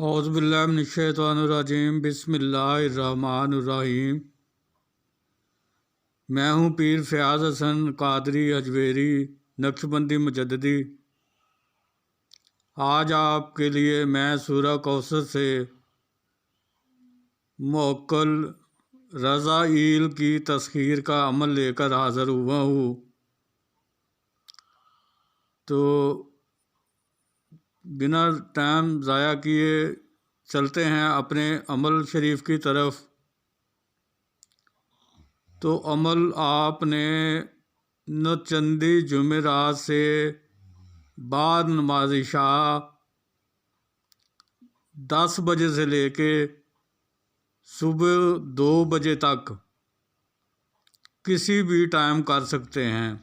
اعوذ باللہ من الشیطان الرجیم، بسم اللہ الرحمن الرحیم۔ میں ہوں پیر فیاض حسن قادری اجویری نقشبندی مجددی۔ آج آپ کے لیے میں سورہ کوثر سے موکل رضائیل کی تسخیر کا عمل لے کر حاضر ہوا ہوں۔ تو بنا ٹائم ضائع کیے چلتے ہیں اپنے عمل شریف کی طرف۔ تو عمل آپ نے نوچندی جمعرات سے بعد نماز عشاء 10 بجے سے لے کے صبح 2 بجے تک کسی بھی ٹائم کر سکتے ہیں۔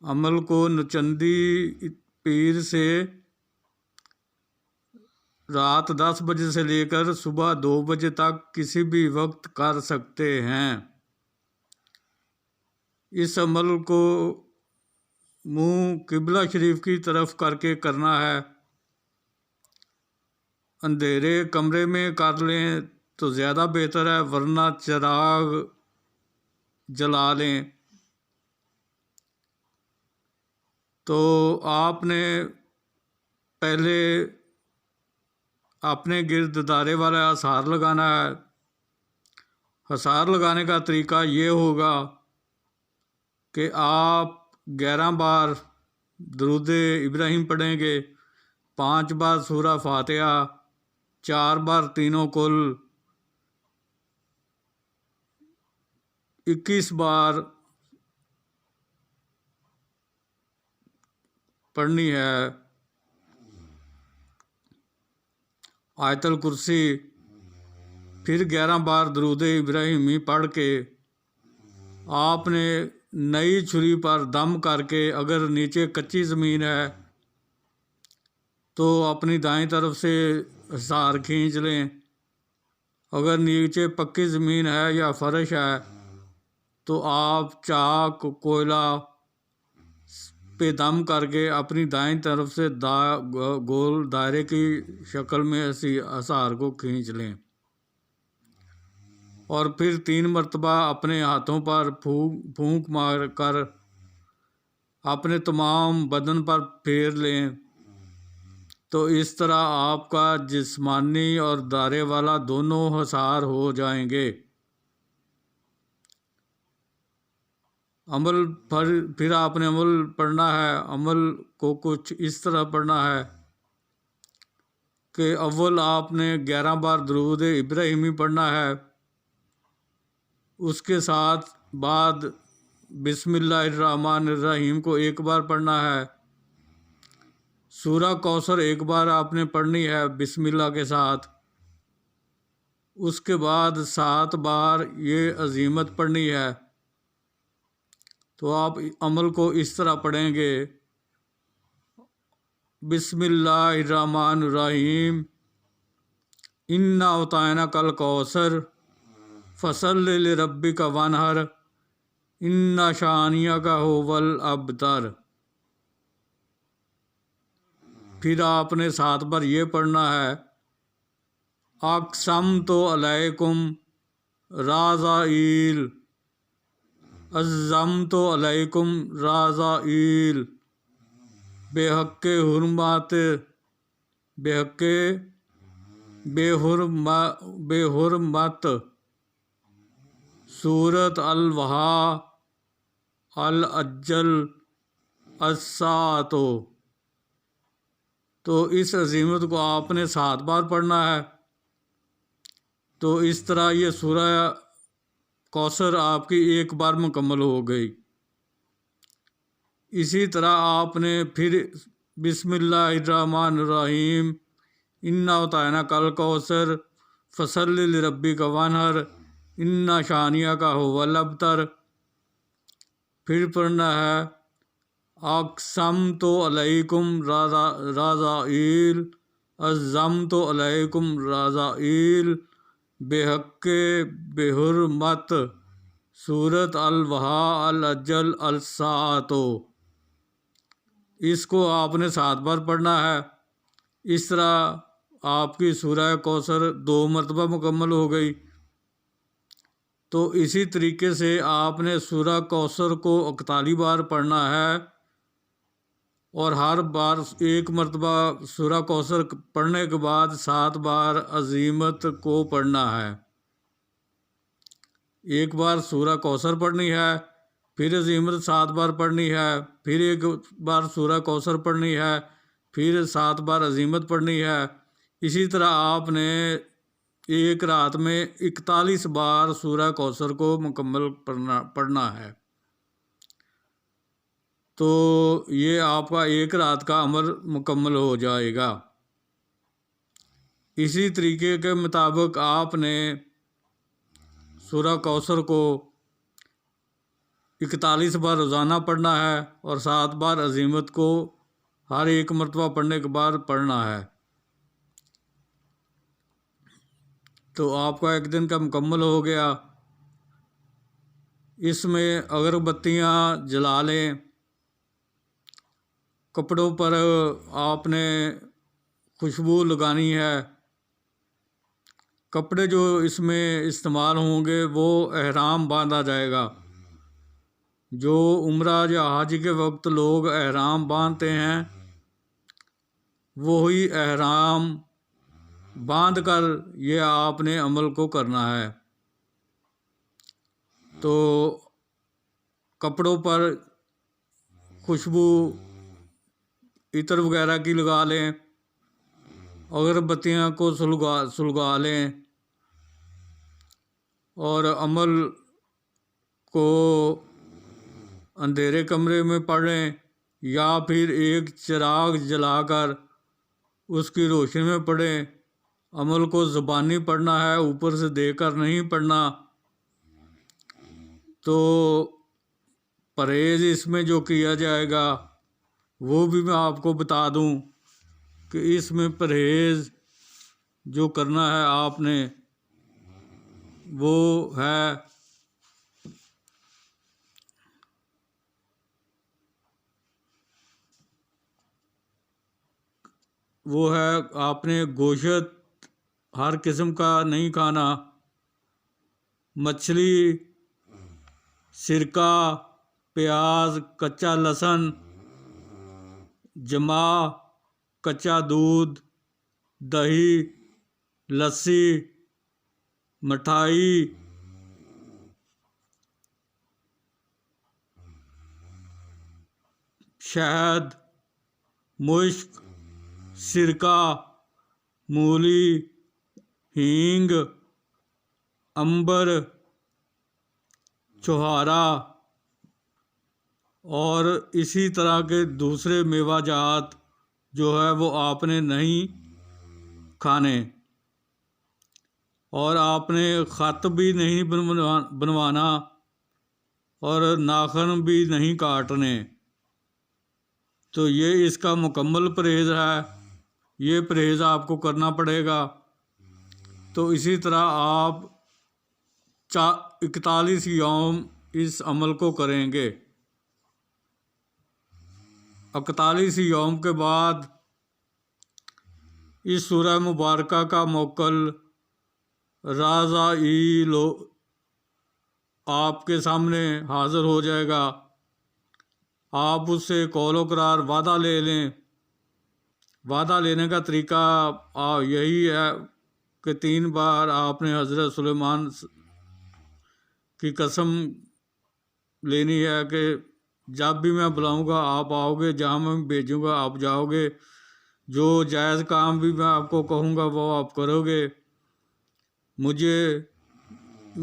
عمل کو نوچندی پیر سے رات 10 بجے سے لے کر صبح 2 بجے تک کسی بھی وقت کر سکتے ہیں۔ اس عمل کو منہ قبلہ شریف کی طرف کر کے کرنا ہے۔ اندھیرے کمرے میں کر لیں تو زیادہ بہتر ہے، ورنہ چراغ جلا لیں۔ تو آپ نے پہلے اپنے گرد دائرے والا حصار لگانا ہے۔ حصار لگانے کا طریقہ یہ ہوگا کہ آپ 11 بار درود ابراہیم پڑھیں گے، 5 بار سورہ فاتحہ، 4 بار تینوں کل، 21 بار پڑھنی ہے آیت الکرسی، پھر 11 بار درود ابراہیمی پڑھ کے آپ نے نئی چھری پر دم کر کے، اگر نیچے کچی زمین ہے تو اپنی دائیں طرف سے حصار کھینچ لیں، اگر نیچے پکی زمین ہے یا فرش ہے تو آپ چاک کوئلہ پہ دم کر کے اپنی دائیں طرف سے گول دائرے کی شکل میں اسی حصار کو کھینچ لیں، اور پھر 3 مرتبہ اپنے ہاتھوں پر پھونک مار کر اپنے تمام بدن پر پھیر لیں۔ تو اس طرح آپ کا جسمانی اور دائرے والا دونوں حصار ہو جائیں گے۔ عمل پھر آپ نے عمل پڑھنا ہے۔ عمل کو کچھ اس طرح پڑھنا ہے کہ اول آپ نے 11 بار درود ابراہیمی پڑھنا ہے، اس کے ساتھ بعد بسم اللہ الرحمن الرحیم کو 1 بار پڑھنا ہے، سورہ کوثر 1 بار آپ نے پڑھنی ہے بسم اللہ کے ساتھ، اس کے بعد 7 بار یہ عزیمت پڑھنی ہے۔ تو آپ عمل کو اس طرح پڑھیں گے: بسم اللہ الرحمن الرحیم، انا اعطیناک الکوثر فصل لربک وانحر ان شانئک ھو الابتر۔ پھر آپ نے 7 بار یہ پڑھنا ہے: اقسمت علیکم رضائیل، عزمت علیکم رضائیل، بحق بے حرمت سورۃ الوہا العجل الساعۃ۔ تو اس عزیمت کو آپ نے 7 بار پڑھنا ہے۔ تو اس طرح یہ سورہ کوثر آپ کی 1 بار مکمل ہو گئی۔ اسی طرح آپ نے پھر بسم اللہ الرحمن الرحیم، انا اعطیناک الکوثر فصل لربک وانحر ان شانئک ھو الابتر، پھر پڑھنا ہے: اقسمت علیکم رضائیل، عزمت علیکم رضائیل، بحق بے حرمت سورۃ الوہا العجل الساعۃ۔ اس کو آپ نے 7 بار پڑھنا ہے۔ اس طرح آپ کی سورہ کوثر 2 مرتبہ مکمل ہو گئی۔ تو اسی طریقے سے آپ نے سورہ کوثر کو 41 بار پڑھنا ہے، اور ہر بار 1 مرتبہ سورہ کوثر پڑھنے کے بعد 7 بار عزیمت کو پڑھنا ہے۔ 1 بار سورہ کوثر پڑھنی ہے، پھر عزیمت 7 بار پڑھنی ہے، پھر 1 بار سورہ کوثر پڑھنی ہے، پھر 7 بار عزیمت پڑھنی ہے۔ اسی طرح آپ نے ایک رات میں 41 بار سورہ کوثر کو مکمل پڑھنا ہے۔ تو یہ آپ کا 1 رات کا عمل مکمل ہو جائے گا۔ اسی طریقے کے مطابق آپ نے سورہ کوثر کو 41 بار روزانہ پڑھنا ہے، اور 7 بار عزیمت کو ہر 1 مرتبہ پڑھنے کے بعد پڑھنا ہے۔ تو آپ کا 1 دن کا مکمل ہو گیا۔ اس میں اگربتیاں جلا لیں، کپڑوں پر آپ نے خوشبو لگانی ہے۔ کپڑے جو اس میں استعمال ہوں گے وہ احرام باندھا جائے گا۔ جو عمرہ یا حج کے وقت لوگ احرام باندھتے ہیں، وہی احرام باندھ کر یہ آپ نے عمل کو کرنا ہے۔ تو کپڑوں پر خوشبو عطر وغیرہ کی لگا لیں، اگربتیاں کو سلگا لیں، اور عمل کو اندھیرے کمرے میں پڑھیں، یا پھر ایک چراغ جلا کر اس کی روشنی میں پڑھیں۔ عمل کو زبانی پڑھنا ہے، اوپر سے دیکھ کر نہیں پڑھنا۔ تو پرہیز اس میں جو کیا جائے گا وہ بھی میں آپ کو بتا دوں کہ اس میں پرہیز جو کرنا ہے آپ نے وہ ہے آپ نے گوشت ہر قسم کا نہیں کھانا، مچھلی، سرکہ، پیاز، کچا لہسن، جماح، کچا دودھ، دہی، لسی، مٹھائی، شہد، مشک، سرکہ، مولی، ہینگ، عنبر، چھہارا، اور اسی طرح کے دوسرے میوہ جات جو ہے وہ آپ نے نہیں کھانے، اور آپ نے خط بھی نہیں بنوانا، اور ناخن بھی نہیں کاٹنے۔ تو یہ اس کا مکمل پرہیز ہے، یہ پرہیز آپ کو کرنا پڑے گا۔ تو اسی طرح آپ 41 یوم اس عمل کو کریں گے۔ 41 یوم کے بعد اس سورہ مبارکہ کا موکل رازائیل آپ کے سامنے حاضر ہو جائے گا۔ آپ اس سے قول و قرار وعدہ لے لیں۔ وعدہ لینے کا طریقہ یہی ہے کہ 3 بار آپ نے حضرت سلیمان کی قسم لینی ہے کہ جب بھی میں بلاؤں گا آپ آؤ گے، جہاں میں بھیجوں گا آپ جاؤ گے، جو جائز کام بھی میں آپ کو کہوں گا وہ آپ کرو گے، مجھے،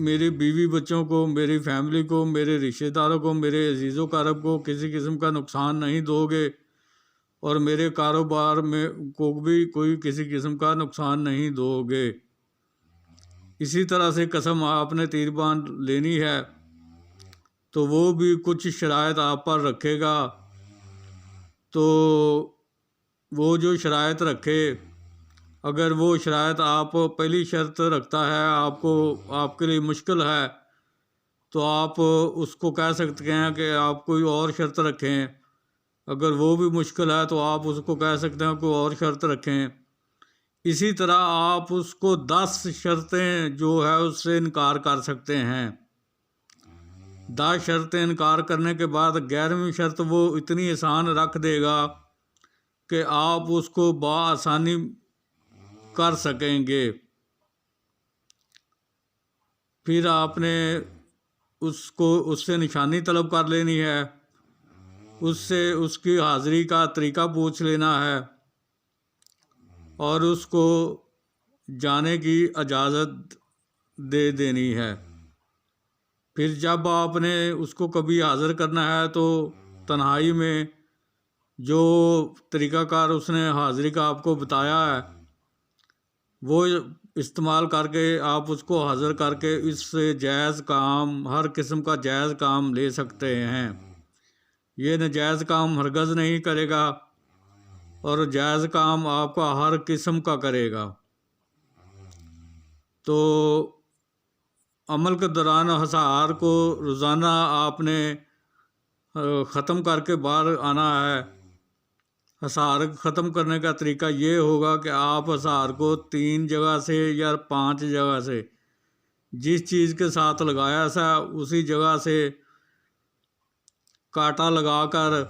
میری بیوی بچوں کو، میری فیملی کو، میرے رشتہ داروں کو، میرے عزیز و اقارب کو کسی قسم کا نقصان نہیں دو گے، اور میرے کاروبار میں کو بھی کوئی کسی قسم کا نقصان نہیں دو گے۔ اسی طرح سے قسم آپ نے تیر باندھ لینی ہے، تو وہ بھی کچھ شرائط آپ پر رکھے گا۔ تو وہ جو شرائط رکھے، اگر وہ شرائط آپ پہلی شرط رکھتا ہے آپ کے لیے مشکل ہے، تو آپ اس کو کہہ سکتے ہیں کہ آپ کوئی اور شرط رکھیں، اگر وہ بھی مشکل ہے تو آپ اس کو کہہ سکتے ہیں کوئی اور شرط رکھیں۔ اسی طرح آپ اس کو 10 شرطیں جو ہے اس سے انکار کر سکتے ہیں۔ 10 شرطیں انکار کرنے کے بعد 11ویں شرط وہ اتنی آسان رکھ دے گا کہ آپ اس کو بآسانی کر سکیں گے۔ پھر آپ نے اس سے نشانی طلب کر لینی ہے، اس سے اس کی حاضری کا طریقہ پوچھ لینا ہے اور اس کو جانے کی اجازت دے دینی ہے۔ پھر جب آپ نے اس کو کبھی حاضر کرنا ہے تو تنہائی میں جو طریقہ کار اس نے حاضری کا آپ کو بتایا ہے وہ استعمال کر کے آپ اس کو حاضر کر کے اس سے جائز کام، ہر قسم کا جائز کام لے سکتے ہیں۔ یہ ناجائز کام ہرگز نہیں کرے گا اور جائز کام آپ کا ہر قسم کا کرے گا۔ تو عمل کے دوران حصار کو روزانہ آپ نے ختم کر کے باہر آنا ہے۔ حصار ختم کرنے کا طریقہ یہ ہوگا کہ آپ حصار کو 3 جگہ سے یا 5 جگہ سے جس چیز کے ساتھ لگایا تھا اسی جگہ سے کانٹا لگا کر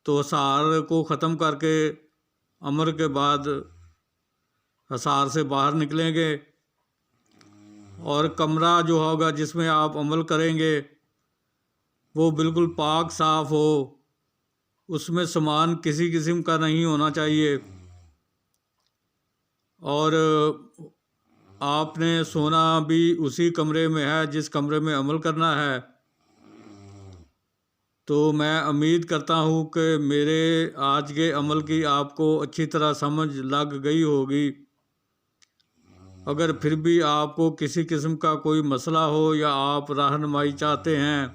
تو حصار کو ختم کر کے عمر کے بعد حصار سے باہر نکلیں گے، اور کمرہ جو ہوگا جس میں آپ عمل کریں گے وہ بالکل پاک صاف ہو، اس میں سامان کسی قسم کا نہیں ہونا چاہیے، اور آپ نے سونا بھی اسی کمرے میں ہے جس کمرے میں عمل کرنا ہے۔ تو میں امید کرتا ہوں کہ میرے آج کے عمل کی آپ کو اچھی طرح سمجھ لگ گئی ہوگی۔ اگر پھر بھی آپ کو کسی قسم کا کوئی مسئلہ ہو یا آپ رہنمائی چاہتے ہیں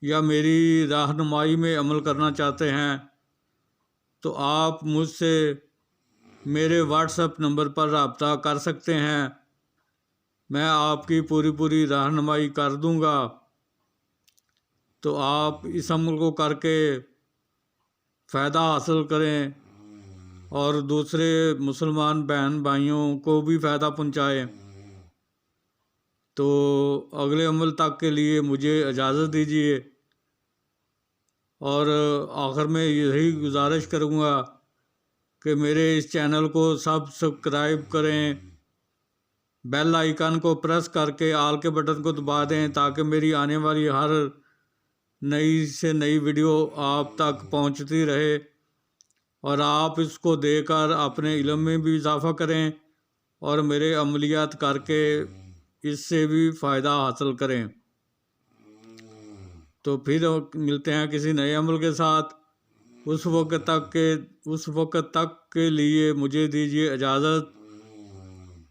یا میری رہنمائی میں عمل کرنا چاہتے ہیں تو آپ مجھ سے میرے واٹس ایپ نمبر پر رابطہ کر سکتے ہیں، میں آپ کی پوری رہنمائی کر دوں گا۔ تو آپ اس عمل کو کر کے فائدہ حاصل کریں اور دوسرے مسلمان بہن بھائیوں کو بھی فائدہ پہنچائیں۔ تو اگلے عمل تک کے لیے مجھے اجازت دیجیے، اور آخر میں یہی گزارش کروں گا کہ میرے اس چینل کو سبسکرائب کریں، بیل آئیکن کو پریس کر کے آل کے بٹن کو دبا دیں تاکہ میری آنے والی ہر نئی سے نئی ویڈیو آپ تک پہنچتی رہے، اور آپ اس کو دیکھ کر اپنے علم میں بھی اضافہ کریں اور میرے عملیات کر کے اس سے بھی فائدہ حاصل کریں۔ تو پھر ملتے ہیں کسی نئے عمل کے ساتھ، اس وقت تک کے لیے مجھے دیجیے اجازت۔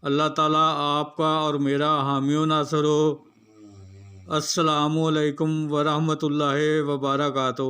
اللہ تعالیٰ آپ کا اور میرا حامی و ناصر ہو۔ السلام علیکم ورحمۃ اللہ وبرکاتہ۔